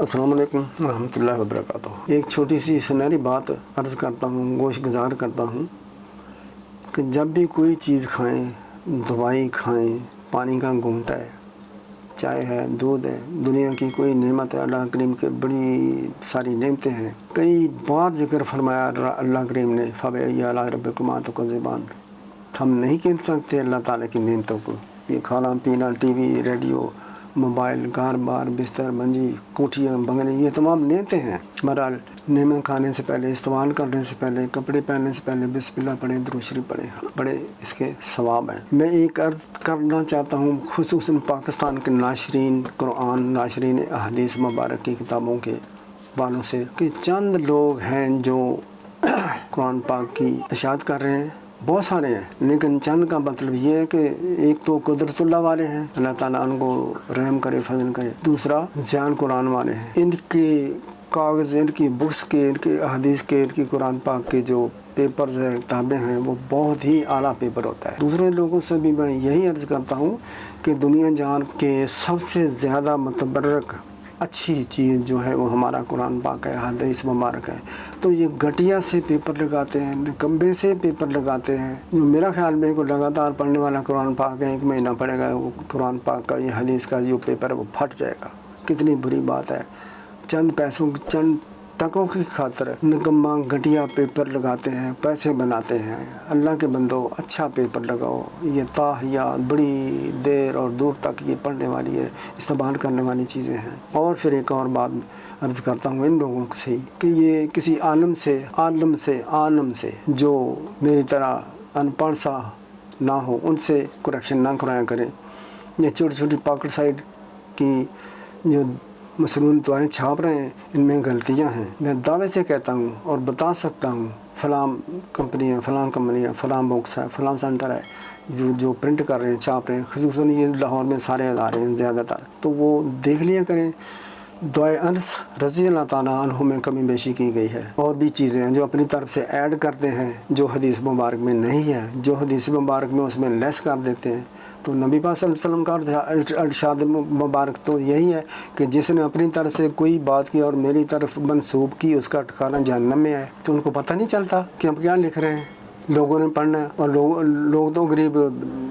अस्सलाम वालेकुम रहमतुल्लाहि व बरकातुहू। एक छोटी सी सुनहरी बात अर्ज़ करता हूँ, गोश गुजार करता हूँ कि जब भी कोई चीज़ खाएं, दवाई खाएं, पानी का घूंटा है, चाय है, दूध है, दुनिया की कोई नेमत है, अल्लाह करीम के बड़ी सारी नेमतें हैं। कई बार जिक्र फरमाया अल्लाह करीम ने, फ़बिअय्यि आलाइ रब्बिकुमा तुकज़्ज़िबान। हम नहीं गिन सकते अल्लाह ताला की नेमतों को। ये खाना पीना, टीवी, रेडियो, मोबाइल, घर बार, बिस्तर, मंजी, कोठियाँ, बंगले, ये तमाम नेमतें हैं। बहरहाल नेमत खाने से पहले, इस्तेमाल करने से पहले, कपड़े पहनने से पहले बिस्मिल्लाह पढ़ें, दुरूद शरीफ पढ़ें, बड़े इसके सवाब हैं। मैं एक अर्ज़ करना चाहता हूँ खुसूसन पाकिस्तान के नाशरीन कुरान, नाशरीन अहादीस मुबारक की किताबों के वालों से कि चंद लोग हैं जो कुरान पाक की इशाअत कर रहे हैं। बहुत सारे हैं, लेकिन चंद का मतलब ये है कि एक तो कुदरतुल्लाह वाले हैं, अल्लाह ताला उनको रहम करे, फजल करे। दूसरा ज़ियान कुरान वाले हैं। इनके कागज़, इनकी बुक्स के, इनके हदीस के, इनकी कुरान पाक के जो पेपर्स हैं, किताबें हैं, वो बहुत ही आला पेपर होता है। दूसरे लोगों से भी मैं यही अर्ज़ करता हूँ कि दुनिया जहान के सबसे ज़्यादा मुतबर्रक अच्छी चीज़ जो है वो हमारा कुरान पाक है, हदीस मुबारक है। तो ये घटिया से पेपर लगाते हैं, निकम्बे से पेपर लगाते हैं। जो मेरा ख्याल में को लगातार पढ़ने वाला कुरान पाक है, 1 महीना पढ़ेगा वो कुरान पाक का, ये हदीस का जो पेपर है वो फट जाएगा। कितनी बुरी बात है। चंद पैसों, चंद टकों की खातिर निकम्मा घटिया पेपर लगाते हैं, पैसे बनाते हैं। अल्लाह के बंदो, अच्छा पेपर लगाओ। ये ताहियात बड़ी देर और दूर तक ये पढ़ने वाली है, इस्तेमाल करने वाली चीज़ें हैं। और फिर एक और बात अर्ज़ करता हूँ इन लोगों से कि ये किसी आलम से जो मेरी तरह अनपढ़ सा ना हो, उनसे करेक्शन ना कराया करें। ये छोटी छोटी पॉकेट साइड की जो मसनून दुआएँ छाप रहे हैं, इनमें गलतियां हैं। मैं दावे से कहता हूं और बता सकता हूं, फ़लाँ कंपनियां, फ़लाँ बुक्स है, फ़लाँ सेंटर है जो प्रिंट कर रहे हैं, छाप रहे हैं। ख़ुसूसन ये लाहौर में सारे अदारे हैं ज़्यादातर, तो वो देख लिया करें। दुआए अनस रज़ी अल्लाह ताला अन्हु में कमी बेशी की गई है। और भी चीज़ें हैं जो अपनी तरफ से ऐड करते हैं, जो हदीस मुबारक में नहीं है, जो हदीस मुबारक में उसमें लेस कर देते हैं। तो नबी पाक सल्लल्लाहु अलैहि वसल्लम का इरशाद मुबारक तो यही है कि जिसने अपनी तरफ से कोई बात की और मेरी तरफ मंसूब की, उसका ठिकाना जहन्नम में है। तो उनको पता नहीं चलता कि हम क्या लिख रहे हैं। लोगों ने पढ़ना है और लोग तो गरीब,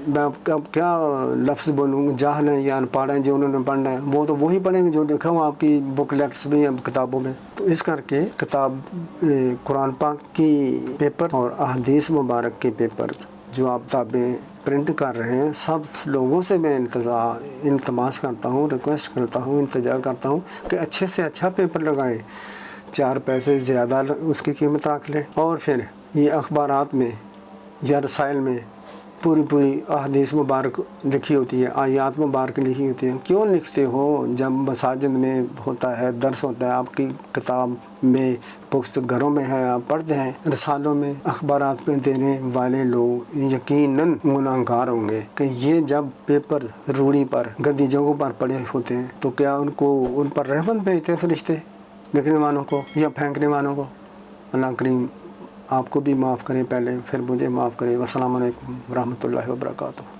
मैं अब क्या लफ्ज़ बोलूँ, जाहल हैं या अनपढ़ हैं, जो उन्होंने पढ़ना है वो तो वही पढ़ेंगे जो लिखा हुआ आपकी बुकलेट्स में या किताबों में। तो इस करके किताब कुरान पाक की पेपर और अहदीस मुबारक के पेपर जो आप किताबें प्रिंट कर रहे हैं, सब लोगों से मैं इल्तमास करता हूँ, रिक्वेस्ट करता हूँ, इंतज़ार करता हूँ कि अच्छे से अच्छा पेपर लगाएं, 4 पैसे ज़्यादा उसकी कीमत रख लें। और फिर ये अखबारात में या रसाइल में पूरी अहदीस मुबारक लिखी होती है, आयात मुबारक लिखी होती है। क्यों लिखते हो? जब मसाजिद में होता है, दर्स होता है, आपकी किताब में, बुक्स घरों में है, आप पढ़ते हैं। रसालों में, अखबारात में देने वाले लोग यकीनन गुनाहगार होंगे कि ये जब पेपर रूढ़ी पर, गद्दी जगहों पर पड़े होते हैं तो क्या उन पर रहमत भेजते हैं फरिश्ते, लिखने वालों को या फेंकने वालों को? अल्लाह करीम आपको भी माफ़ करें पहले, फिर मुझे माफ़ करें। अस्सलाम वालेकुम रहमतुल्लाहि व बरकातुहू।